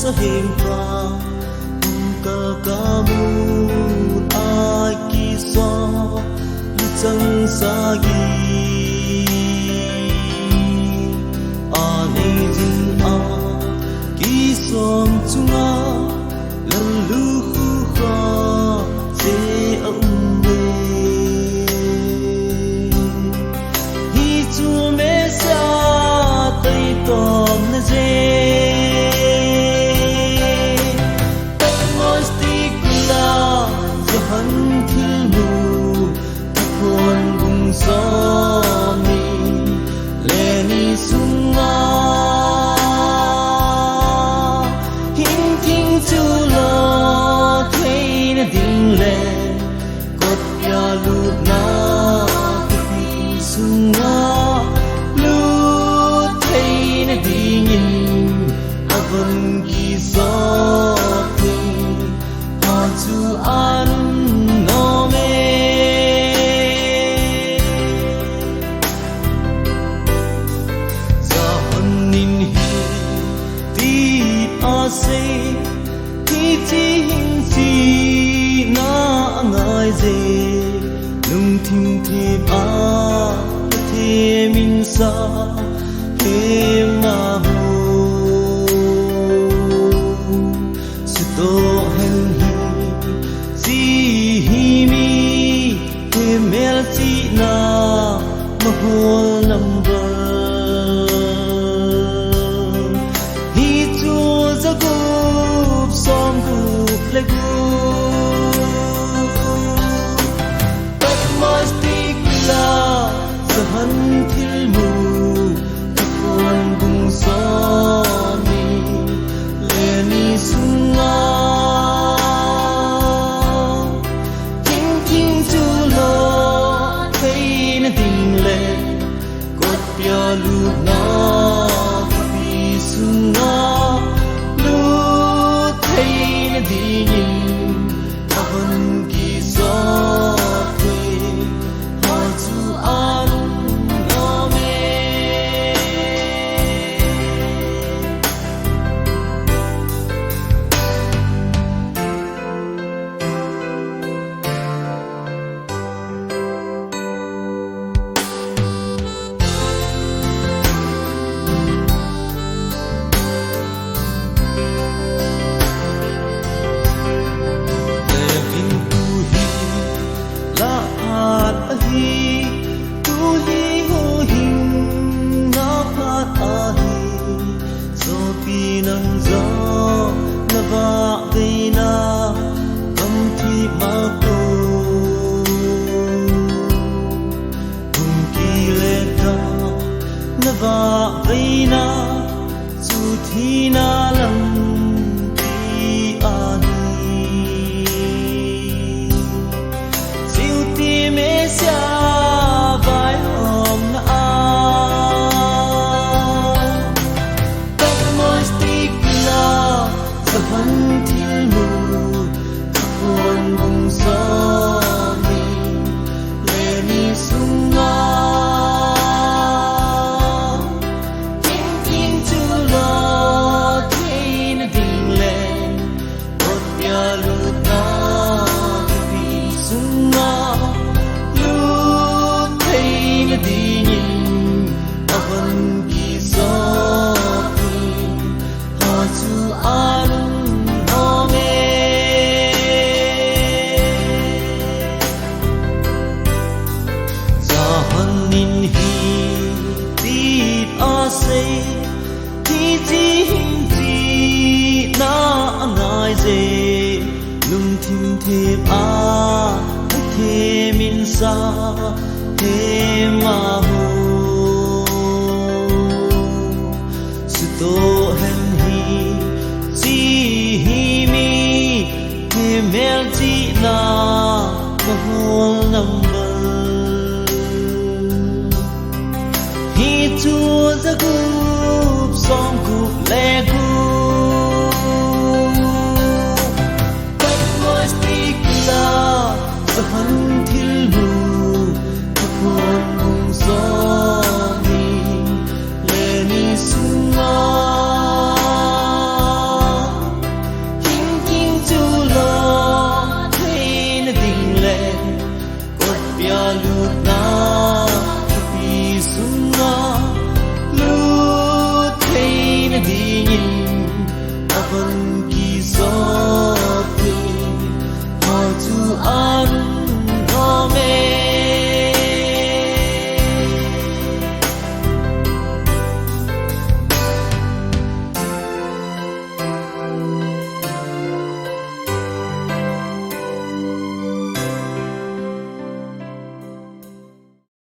sa himpa ka kamu ai ki so chẳng sagi ani jin a ki som chunga lalu hu kha se ambe hi chu me sa tai tom na je Somi leni sunga hin ting chu lo thei na ding le kot ya lu na ki sunga lu thei na ding in avon ki so thi ha chu an se ti chi hin chi na ngai je lung thim the ba the min sa he ma ho su to hen hi si hi mi he mel chi na ma ho number som gup le gu but must la sahan thil mu kon bung so mi le ni sunga ting ting chu lo thei na ding le kot pya lu na pi sunga dingin ahon ki so kwe ha chu an no me tu hi ho hin na phat a hi so pi nang zo na va de na kam thi ma ko hum ki le ta na va de na su thi na lam ti a ni siêu ti me sia ti chi hin chi na ngai je lung thim the ba the min sa he ma ho su to hen hi chi hi mi he mel chi na ma ho nam